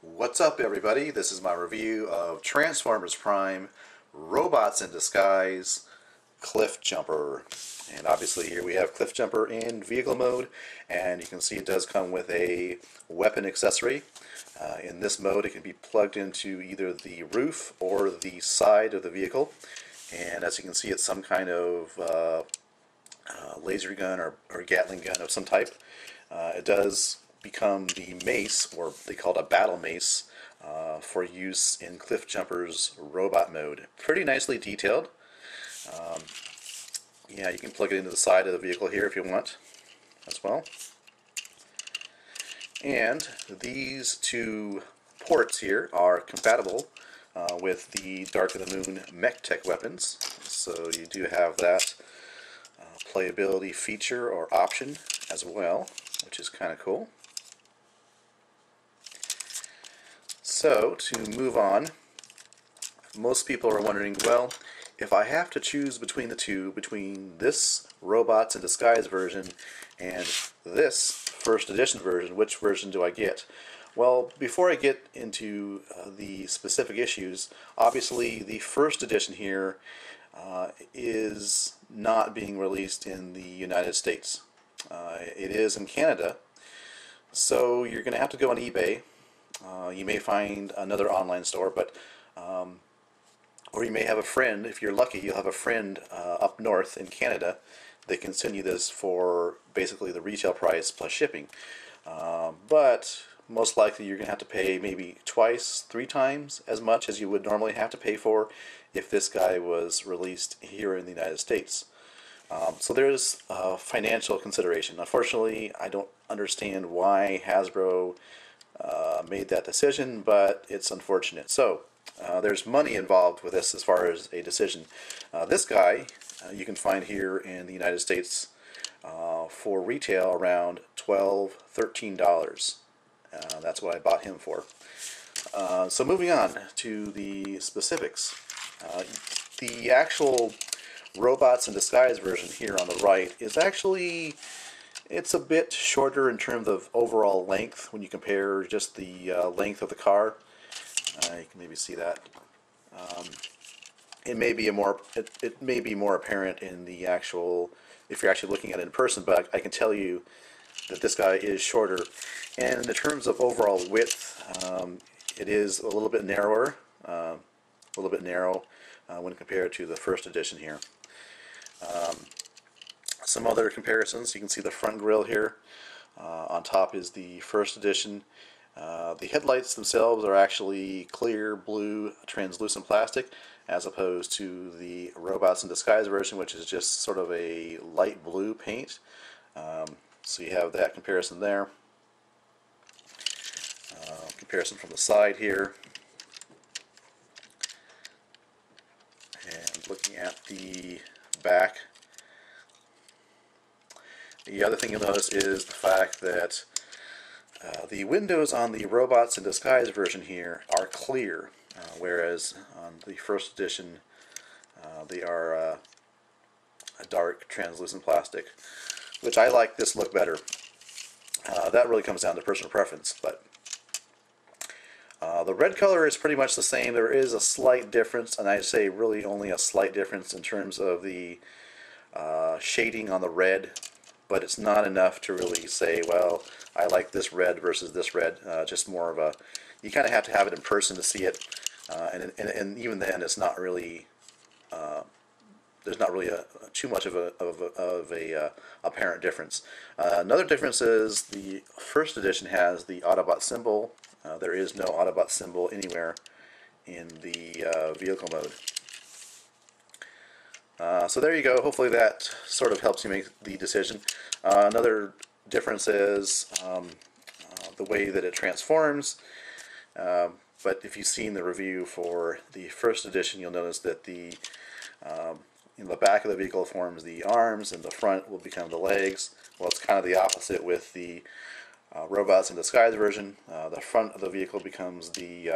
What's up, everybody? This is my review of Transformers Prime Robots in Disguise Cliffjumper. And obviously here we have Cliffjumper in vehicle mode, and you can see it does come with a weapon accessory. In this mode it can be plugged into either the roof or the side of the vehicle, and as you can see it's some kind of laser gun or Gatling gun of some type. It does become the mace, or they call it a battle mace, for use in Cliffjumper's robot mode. Pretty nicely detailed. Yeah, you can plug it into the side of the vehicle here if you want as well. And these two ports here are compatible with the Dark of the Moon Mech Tech weapons. So you do have that playability feature or option as well, which is kind of cool. So, to move on, most people are wondering, well, if I have to choose between the two, between this Robots in Disguise version and this first edition version, which version do I get? Well, before I get into the specific issues, obviously the first edition here is not being released in the United States. It is in Canada, so you're going to have to go on eBay. You may find another online store, but or you may have a friend. If you're lucky, you'll have a friend up north in Canada that can send you this for basically the retail price plus shipping. But most likely you're going to have to pay maybe twice, 3 times as much as you would normally have to pay for if this guy was released here in the United States. So there's financial consideration. Unfortunately, I don't understand why Hasbro made that decision, but it's unfortunate. So there's money involved with this as far as a decision. This guy you can find here in the United States for retail around $12, $13. That's what I bought him for. So moving on to the specifics. The actual Robots in Disguise version here on the right is actually, it's a bit shorter in terms of overall length when you compare just the length of the car. You can maybe see that. It may be more apparent in the actual, if you're actually looking at it in person, but I can tell you that this guy is shorter. And in terms of overall width, it is a little bit narrower, when compared to the first edition here. Some other comparisons, you can see the front grille here. On top is the first edition. The headlights themselves are actually clear blue translucent plastic, as opposed to the Robots in Disguise version, which is just sort of a light blue paint. So you have that comparison there. Comparison from the side here. And looking at the back. The other thing you'll notice is the fact that the windows on the Robots in Disguise version here are clear, whereas on the first edition they are a dark translucent plastic, which I like this look better. That really comes down to personal preference, but the red color is pretty much the same. There is a slight difference, and I'd say really only a slight difference in terms of the shading on the red, but it's not enough to really say, well, I like this red versus this red. Just more of a, you kind of have to have it in person to see it, and even then, it's not really. There's not really too much of a apparent difference. Another difference is the first edition has the Autobot symbol. There is no Autobot symbol anywhere in the vehicle mode. So there you go. Hopefully that sort of helps you make the decision. Another difference is the way that it transforms. But if you've seen the review for the first edition, you'll notice that the back of the vehicle forms the arms, and the front will become the legs. Well, it's kind of the opposite with the Robots in Disguise version. The front of the vehicle becomes the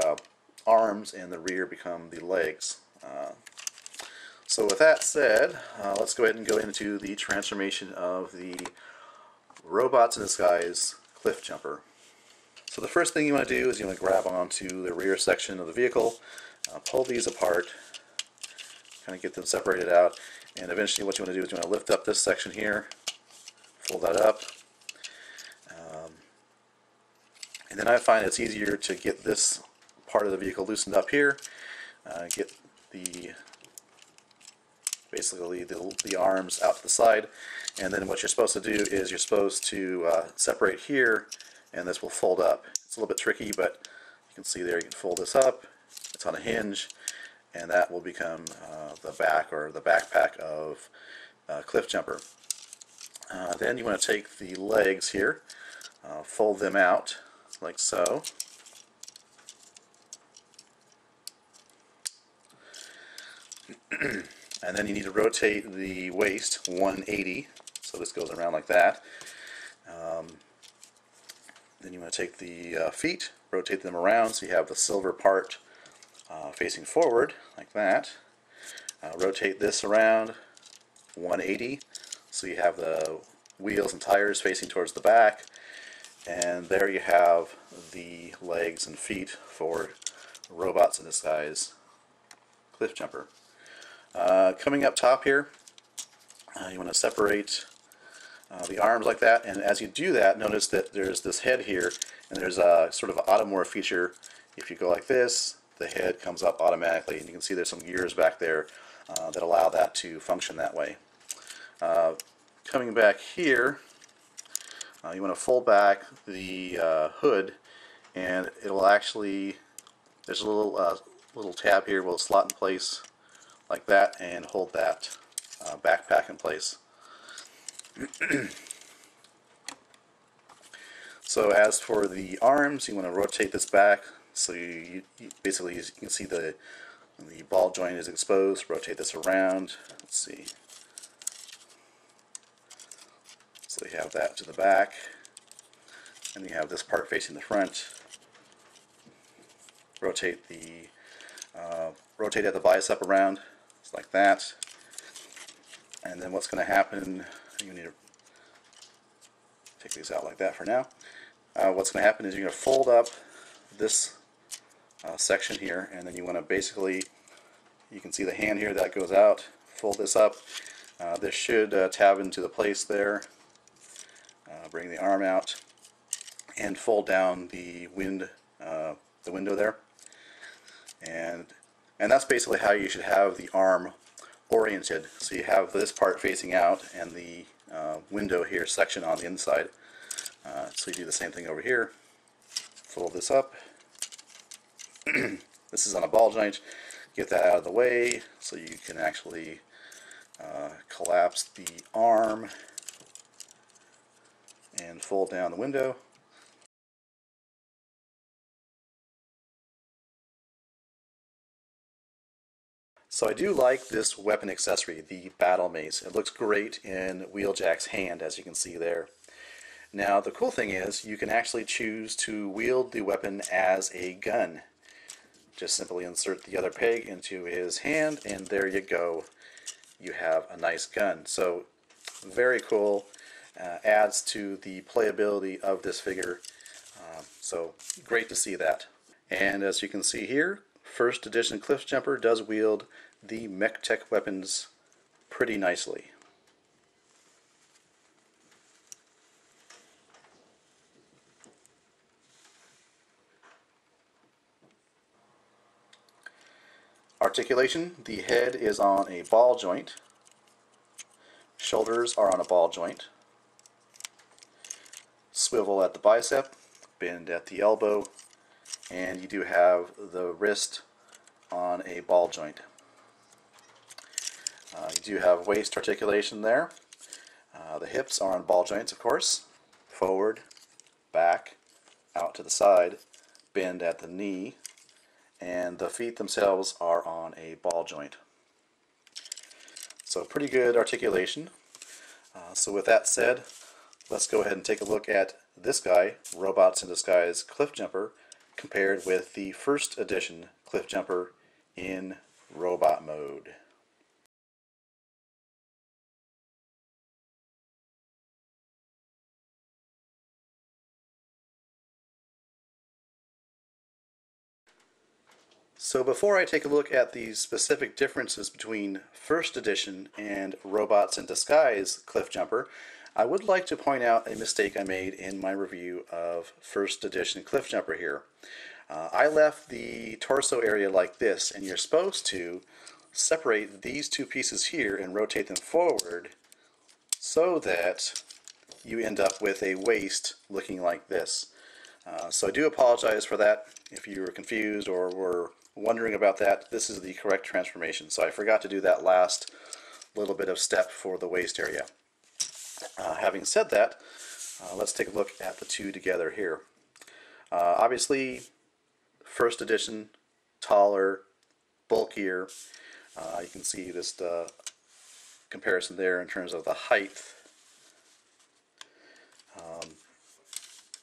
arms, and the rear become the legs. So with that said, let's go ahead and go into the transformation of the Robots in Disguise Cliffjumper. So the first thing you want to do is you want to grab onto the rear section of the vehicle, pull these apart, kind of get them separated out, and eventually what you want to do is you want to lift up this section here, fold that up, and then I find it's easier to get this part of the vehicle loosened up here, get basically the arms out to the side, and then what you're supposed to do is you're supposed to separate here, and this will fold up. It's a little bit tricky, but you can see there you can fold this up. It's on a hinge, and that will become the back or the backpack of Cliffjumper. Then you want to take the legs here, fold them out like so. And then you need to rotate the waist 180, so this goes around like that. Then you want to take the feet, rotate them around so you have the silver part facing forward like that. Rotate this around 180 so you have the wheels and tires facing towards the back, and there you have the legs and feet for Robots in Disguise Cliffjumper. Coming up top here, you want to separate the arms like that, and as you do that, notice that there's this head here, and there's a sort of automorph feature. If you go like this, the head comes up automatically, and you can see there's some gears back there that allow that to function that way. Coming back here, you want to fold back the hood, and it'll actually, there's a little tab here will slot in place like that and hold that backpack in place. So as for the arms, you want to rotate this back so you basically you can see the ball joint is exposed. Rotate this around. Let's see. So you have that to the back, and you have this part facing the front. Rotate at the bicep around, just like that. And then what's going to happen? You need to take these out like that for now. What's going to happen is you're going to fold up this section here, and then you want to basically, you can see the hand here that goes out. Fold this up. This should tab into the place there. Bring the arm out and fold down the window there, and that's basically how you should have the arm oriented. So you have this part facing out and the window here section on the inside. So you do the same thing over here. Fold this up. This is on a ball joint. Get that out of the way so you can actually collapse the arm and fold down the window. So I do like this weapon accessory, the battle mace. It looks great in Wheeljack's hand, as you can see there. Now the cool thing is you can actually choose to wield the weapon as a gun. Just simply insert the other peg into his hand, and there you go. You have a nice gun. So very cool. Adds to the playability of this figure. So great to see that. And as you can see here, first edition Cliffjumper does wield the mech tech weapons pretty nicely. Articulation, the head is on a ball joint. Shoulders are on a ball joint. Swivel at the bicep, bend at the elbow, and you do have the wrist on a ball joint. You do have waist articulation there. The hips are on ball joints, of course. Forward, back, out to the side, bend at the knee, and the feet themselves are on a ball joint. So pretty good articulation. So with that said, let's go ahead and take a look at this guy, Robots in Disguise Cliffjumper, compared with the first edition Cliffjumper in robot mode. So before I take a look at the specific differences between First Edition and Robots in Disguise Cliffjumper, I would like to point out a mistake I made in my review of First Edition Cliffjumper here. I left the torso area like this, and you're supposed to separate these two pieces here and rotate them forward so that you end up with a waist looking like this. So I do apologize for that. If you were confused or were wondering about that, this is the correct transformation. So I forgot to do that last little bit of step for the waist area. Having said that, let's take a look at the two together here. Obviously, First Edition, taller, bulkier. You can see this comparison there in terms of the height.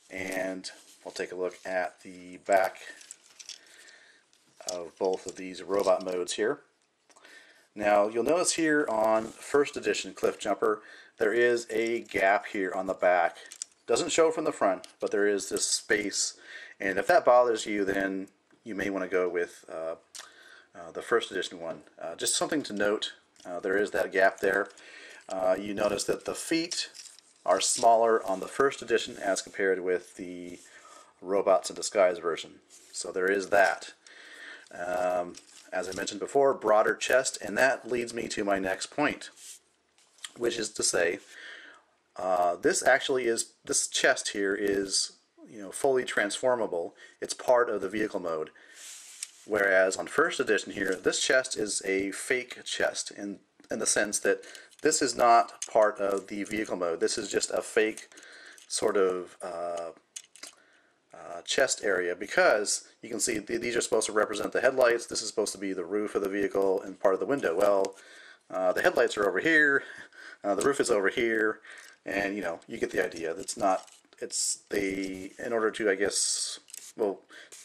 And we'll take a look at the back of both of these robot modes here. Now you'll notice here on First Edition Cliffjumper there is a gap here on the back. Doesn't show from the front, but there is this space, and if that bothers you, then you may want to go with the First Edition one. Just something to note, there is that gap there. You notice that the feet are smaller on the First Edition as compared with the Robots in Disguise version. So there is that. As I mentioned before, broader chest, and that leads me to my next point, which is to say, this chest here is, fully transformable. It's part of the vehicle mode. Whereas on First Edition here, this chest is a fake chest in the sense that this is not part of the vehicle mode. This is just a fake sort of chest area, because you can see these are supposed to represent the headlights. This is supposed to be the roof of the vehicle and part of the window. Well, the headlights are over here, the roof is over here, and you get the idea. In order to, I guess, well,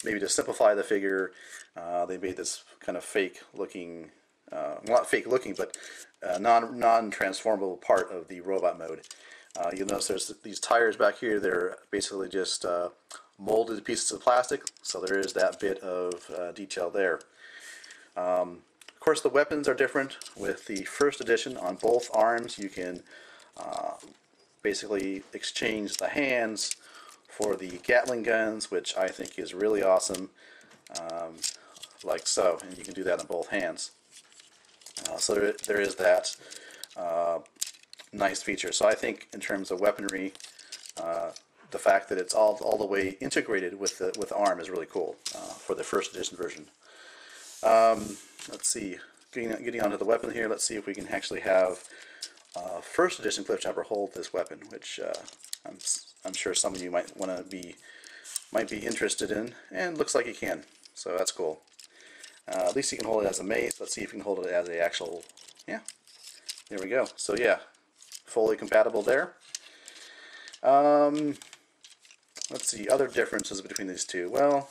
maybe to simplify the figure, they made this kind of fake looking, not fake looking, but non-transformable part of the robot mode. You'll notice there's these tires back here. They're basically just molded pieces of plastic, so there is that bit of detail there. Of course, the weapons are different. With the First Edition, on both arms you can basically exchange the hands for the Gatling guns, which I think is really awesome, like so, and you can do that on both hands. So there is that nice feature. So I think in terms of weaponry, the fact that it's all the way integrated with the arm is really cool for the First Edition version. Let's see, getting onto the weapon here. Let's see if we can actually have First Edition Cliffjumper hold this weapon, which I'm sure some of you might be interested in, and looks like you can. So that's cool. At least you can hold it as a mace. Let's see if you can hold it as a actual. Yeah, there we go. So yeah, fully compatible there. Let's see, other differences between these two. Well,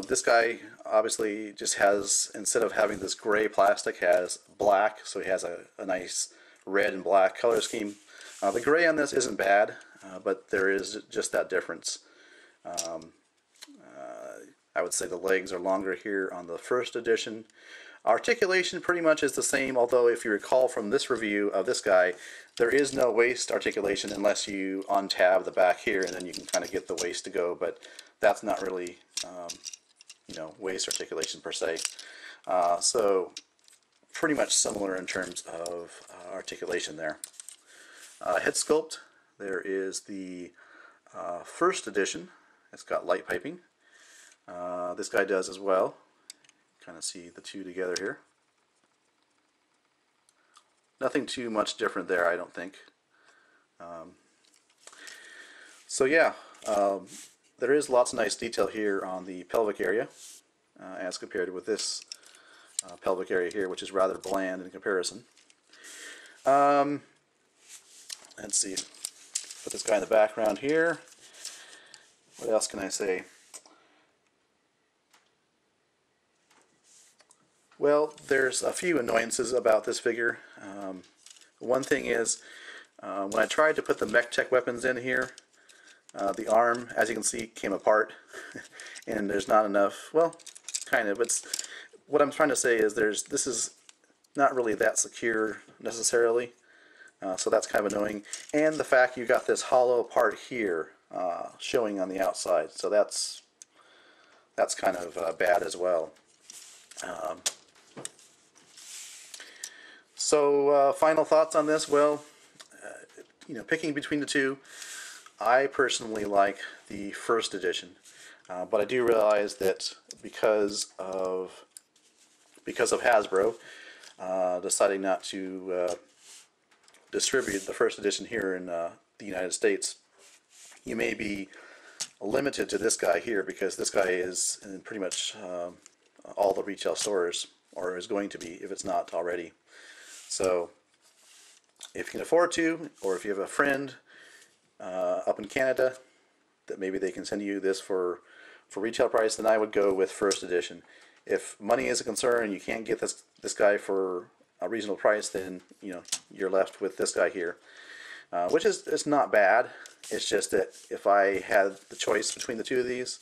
this guy obviously just has, instead of having this gray plastic, has black, so he has a nice red and black color scheme. The gray on this isn't bad, but there is just that difference. I would say the legs are longer here on the First Edition. Articulation pretty much is the same, although if you recall from this review of this guy, there is no waist articulation unless you untab the back here, and then you can kind of get the waist to go, but that's not really, waist articulation per se. So pretty much similar in terms of articulation there. Head sculpt, there is the First Edition. It's got light piping. This guy does as well. Kind of see the two together here. Nothing too much different there, I don't think. So yeah, there is lots of nice detail here on the pelvic area as compared with this pelvic area here, which is rather bland in comparison. Let's see, put this guy in the background here. What else can I say? Well, there's a few annoyances about this figure. One thing is, when I tried to put the mech tech weapons in here, the arm, as you can see, came apart, and there's not enough, well, kind of. It's what I'm trying to say is this is not really that secure necessarily, so that's kind of annoying. And the fact you got this hollow part here showing on the outside, so that's kind of bad as well. So final thoughts on this? Well, picking between the two, I personally like the first edition, but I do realize that because of Hasbro deciding not to distribute the first edition here in the United States, you may be limited to this guy here, because this guy is in pretty much all the retail stores, or is going to be if it's not already. So if you can afford to, or if you have a friend up in Canada that maybe they can send you this for retail price, then I would go with first edition. If money is a concern and you can't get this guy for a reasonable price, then you're left with this guy here, which is it's not bad. It's just that if I had the choice between the two of these,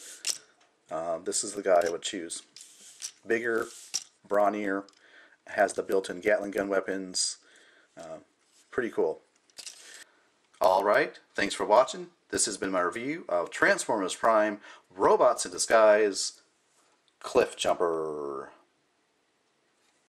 this is the guy I would choose. Bigger, brawnier, has the built-in Gatling gun weapons. Pretty cool. Alright, thanks for watching. This has been my review of Transformers Prime Robots in Disguise Cliffjumper.